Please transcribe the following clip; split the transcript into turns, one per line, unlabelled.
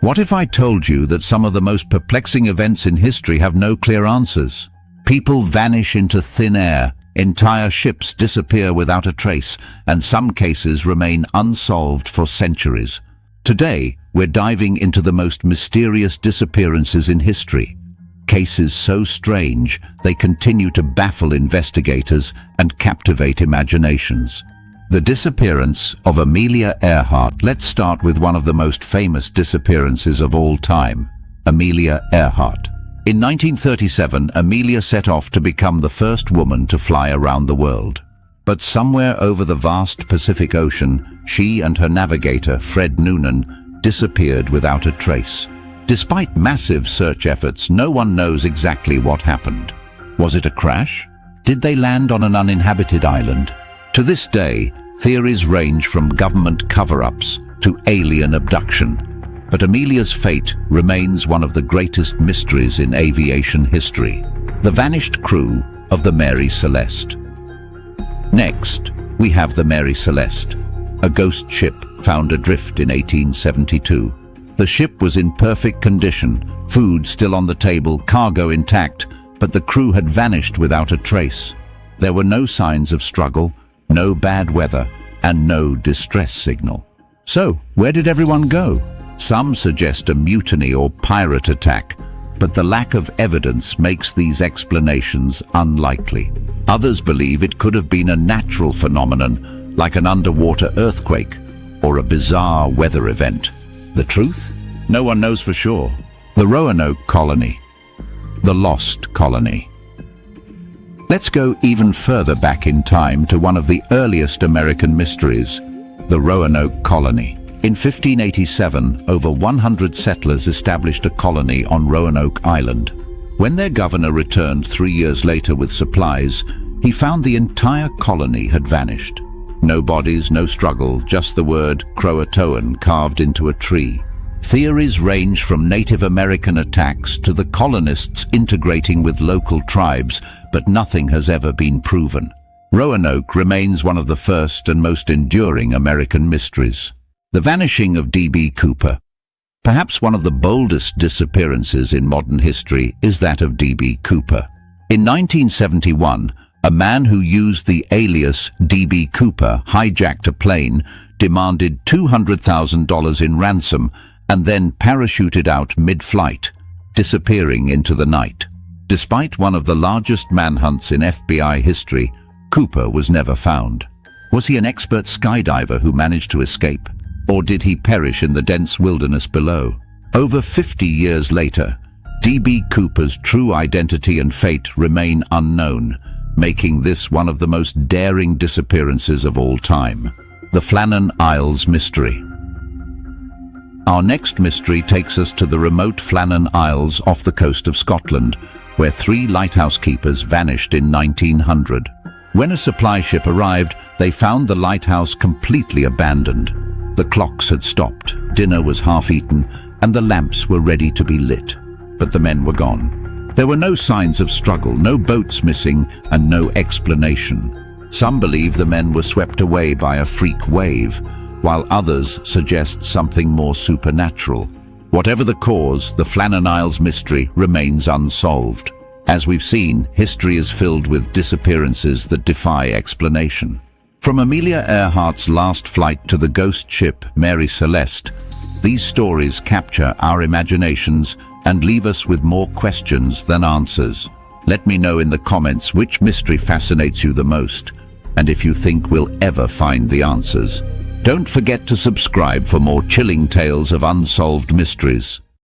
What if I told you that some of the most perplexing events in history have no clear answers? People vanish into thin air, entire ships disappear without a trace, and some cases remain unsolved for centuries. Today, we're diving into the most mysterious disappearances in history. Cases so strange, they continue to baffle investigators and captivate imaginations. The disappearance of Amelia Earhart. Let's start with one of the most famous disappearances of all time, Amelia Earhart. In 1937, Amelia set off to become the first woman to fly around the world. But somewhere over the vast Pacific Ocean, she and her navigator, Fred Noonan, disappeared without a trace. Despite massive search efforts, no one knows exactly what happened. Was it a crash? Did they land on an uninhabited island? To this day, theories range from government cover-ups to alien abduction. But Amelia's fate remains one of the greatest mysteries in aviation history. The vanished crew of the Mary Celeste. Next, we have the Mary Celeste, a ghost ship found adrift in 1872. The ship was in perfect condition, food still on the table, cargo intact, but the crew had vanished without a trace. There were no signs of struggle, no bad weather, and no distress signal. So, where did everyone go? Some suggest a mutiny or pirate attack, but the lack of evidence makes these explanations unlikely. Others believe it could have been a natural phenomenon, like an underwater earthquake or a bizarre weather event. The truth? No one knows for sure. The Roanoke colony. The lost colony. Let's go even further back in time to one of the earliest American mysteries, the Roanoke colony. In 1587, over 100 settlers established a colony on Roanoke Island. When their governor returned 3 years later with supplies, he found the entire colony had vanished. No bodies, no struggle, just the word Croatoan carved into a tree. Theories range from Native American attacks to the colonists integrating with local tribes, but nothing has ever been proven. Roanoke remains one of the first and most enduring American mysteries. The vanishing of D.B. Cooper. Perhaps one of the boldest disappearances in modern history is that of D.B. Cooper. In 1971, a man who used the alias D.B. Cooper hijacked a plane, demanded $200,000 in ransom, and then parachuted out mid-flight, disappearing into the night. Despite one of the largest manhunts in FBI history, Cooper was never found. Was he an expert skydiver who managed to escape? Or did he perish in the dense wilderness below? Over 50 years later, D.B. Cooper's true identity and fate remain unknown, making this one of the most daring disappearances of all time. The Flannan Isles Mystery. Our next mystery takes us to the remote Flannan Isles off the coast of Scotland, where 3 lighthouse keepers vanished in 1900. When a supply ship arrived, they found the lighthouse completely abandoned. The clocks had stopped, dinner was half-eaten, and the lamps were ready to be lit. But the men were gone. There were no signs of struggle, no boats missing, and no explanation. Some believe the men were swept away by a freak wave, while others suggest something more supernatural. Whatever the cause, the Flannan Isles mystery remains unsolved. As we've seen, history is filled with disappearances that defy explanation. From Amelia Earhart's last flight to the ghost ship Mary Celeste, these stories capture our imaginations and leave us with more questions than answers. Let me know in the comments which mystery fascinates you the most, and if you think we'll ever find the answers. Don't forget to subscribe for more chilling tales of unsolved mysteries.